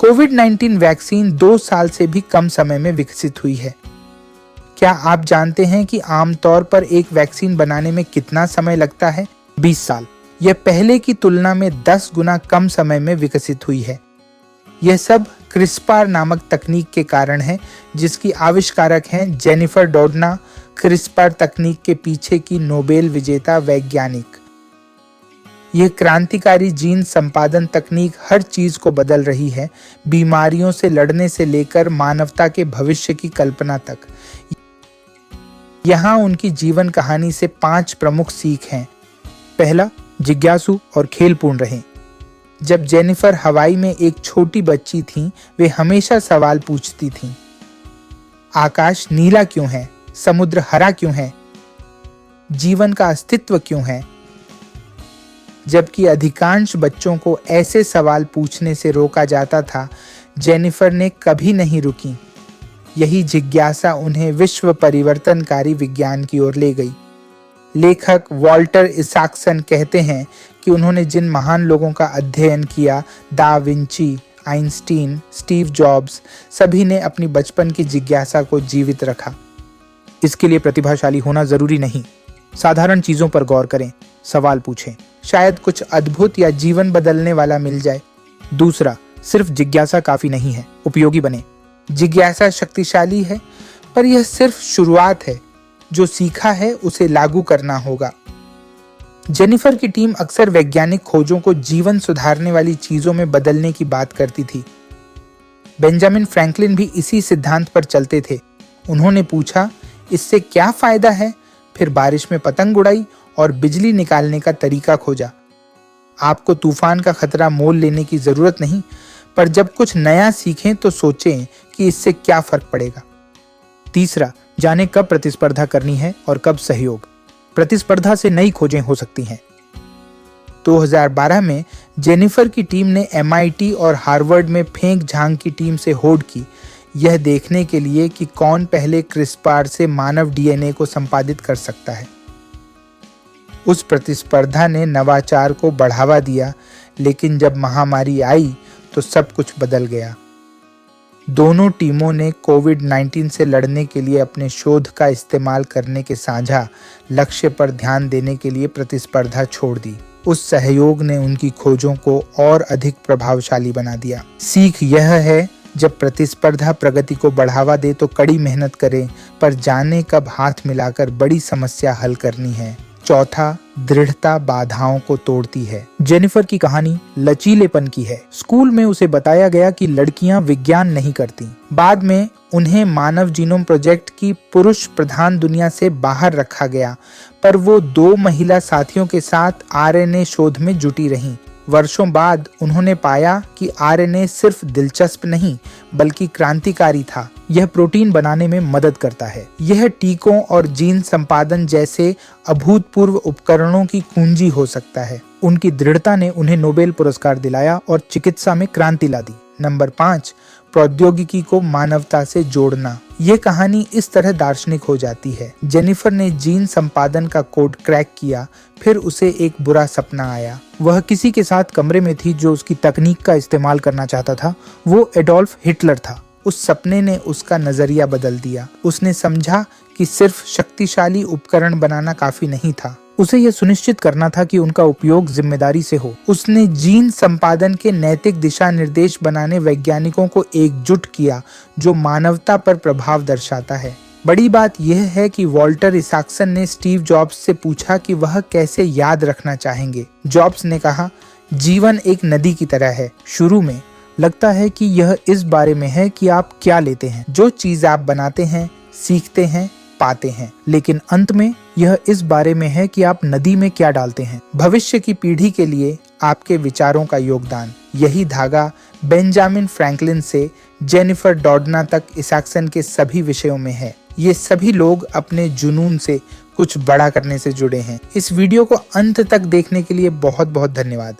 कोविड-19 vaccine 2 साल से भी कम समय में विकसित हुई है। क्या आप जानते हैं कि आमतौर पर एक वैक्सीन बनाने में कितना समय लगता है? 20 साल। यह पहले की तुलना में 10 गुना कम समय में विकसित हुई है। यह सब क्रिस्पार नामक तकनीक के कारण है, जिसकी आविष्कारक हैं जेनिफर डोडना, क्रिस्पार तकनीक के पीछे की नोबेल विजेता वैज्ञानिक। यह क्रांतिकारी जीन संपादन तकनीक हर चीज को बदल रही है, बीमारियों से लड़ने से लेकर मानवता के भविष्य की कल्पना तक। यहाँ उनकी जीवन कहानी से 5 प्रमुख सीख हैं। पहला, जिज्ञासु और खेलपूर्ण रहें। जब जेनिफर हवाई में एक छोटी बच्ची थीं, वे हमेशा सवाल पूछती थीं। आकाश नीला क्यों है? समुद्र हरा क्यों है? जीवन का अस्तित्व क्यों है? जबकि अधिकांश बच्चों को ऐसे सवाल पूछने से रोका जाता था, जेनिफर ने कभी नहीं रुकी। यही जिज्ञासा उन्हें विश्व परिवर्तनकारी विज्ञान की ओर ले गई। लेखक वॉल्टर इसाक्सन कहते हैं कि उन्होंने जिन महान लोगों का अध्ययन किया, da Vinci, Einstein, Steve jobs, सभी ने अपनी बचपन की जिज्ञासा को जीवित रखा। इसके लिए प्रतिभाशाली होना जरूरी नहीं। साधारण चीजों पर गौर करें, सवाल पूछें, शायद कुछ अद्भुत या जीवन बदलने वाला मिल जाए। दूसरा, सिर्फ जिज्ञासा काफी नहीं है, उपयोगी बने। जिज्ञासा शक्तिशाली है, पर यह सिर्फ शुरुआत है। जो सीखा है उसे लागू करना होगा। जेनिफर की टीम अक्सर वैज्ञानिक खोजों को जीवन सुधारने वाली चीजों में बदलने की बात करती थी। बेंजामिन फ्रैंकलिन भी इसी सिद्धांत पर चलते थे। उन्होंने पूछा, इससे क्या फायदा है? फिर बारिश में पतंग उड़ाई और बिजली निकालने का तरीका खोजा। आपको तूफान का खतरा मोल लेने की जरूरत नहीं, पर जब कुछ नया सीखें तो सोचें कि इससे क्या फर्क पड़ेगा। तीसरा, जाने कब प्रतिस्पर्धा करनी है और कब सहयोग। प्रतिस्पर्धा से नई खोजें हो सकती हैं। 2012 में जेनिफर की टीम ने MIT और हार्वर्ड में फेंक झांग की टीम से होड़ की, यह देखने के लिए कि कौन पहले क्रिस्पार से मानव DNA को संपादित कर सकता है। उस प्रतिस्पर्धा ने नवाचार को बढ़ावा दिया, लेकिन जब महामारी आई तो सब कुछ बदल गया। दोनों टीमों ने कोविड-19 से लड़ने के लिए अपने शोध का इस्तेमाल करने के साझा लक्ष्य पर ध्यान देने के लिए प्रतिस्पर्धा छोड़ दी। उस सहयोग ने उनकी खोजों को और अधिक प्रभावशाली बना दिया। सीख यह है, जब प्रतिस्पर्धा प्रगति को बढ़ावा दे तो कड़ी मेहनत करें, पर जाने कब हाथ मिलाकर बड़ी समस्या हल करनी है। चौथा, दृढ़ता बाधाओं को तोड़ती है। जेनिफर की कहानी लचीलेपन की है। स्कूल में उसे बताया गया कि लड़कियां विज्ञान नहीं करती। बाद में उन्हें मानव जीनोम प्रोजेक्ट की पुरुष प्रधान दुनिया से बाहर रखा गया, पर वो 2 महिला साथियों के साथ RNA शोध में जुटी रहीं। वर्षों बाद उन्होंने पाया कि RNA सिर्फ दिलचस्प नहीं, बल्कि क्रांतिकारी था। यह प्रोटीन बनाने में मदद करता है। यह टीकों और जीन संपादन जैसे अभूतपूर्व उपकरणों की कुंजी हो सकता है। उनकी दृढ़ता ने उन्हें नोबेल पुरस्कार दिलाया और चिकित्सा में क्रांति ला दी। नंबर 5, प्रौद्योगिकी को मानवता से जोड़ना। ये कहानी इस तरह दार्शनिक हो जाती है। जेनिफर ने जीन संपादन का कोड क्रैक किया, फिर उसे एक बुरा सपना आया। वह किसी के साथ कमरे में थी जो उसकी तकनीक का इस्तेमाल करना चाहता था। वो एडोल्फ हिटलर था। उस सपने ने उसका नजरिया बदल दिया। उसने समझा कि सिर्फ शक्तिशाली उपकरण बनाना काफी नहीं था, उसे यह सुनिश्चित करना था कि उनका उपयोग जिम्मेदारी से हो। उसने जीन संपादन के नैतिक दिशा निर्देश बनाने वैज्ञानिकों को एकजुट किया, जो मानवता पर प्रभाव दर्शाता है। बड़ी बात यह है कि वॉल्टर इसाक्सन ने स्टीव जॉब्स से पूछा कि वह कैसे याद रखना चाहेंगे। जॉब्स ने कहा, जीवन एक नदी की तरह है। शुरू में लगता है कि यह इस बारे में है कि आप क्या लेते हैं। जो चीज आप बनाते हैं, सीखते हैं, पाते हैं, लेकिन अंत में यह इस बारे में है कि आप नदी में क्या डालते हैं। भविष्य की पीढ़ी के लिए आपके विचारों का योगदान। यही धागा बेंजामिन फ्रैंकलिन से जेनिफर डोडना तक इसाक्सन के सभी विषयों में है। ये सभी लोग अपने जुनून से कुछ बड़ा करने से जुड़े हैं। इस वीडियो को अंत तक देखने के लिए बहुत बहुत धन्यवाद।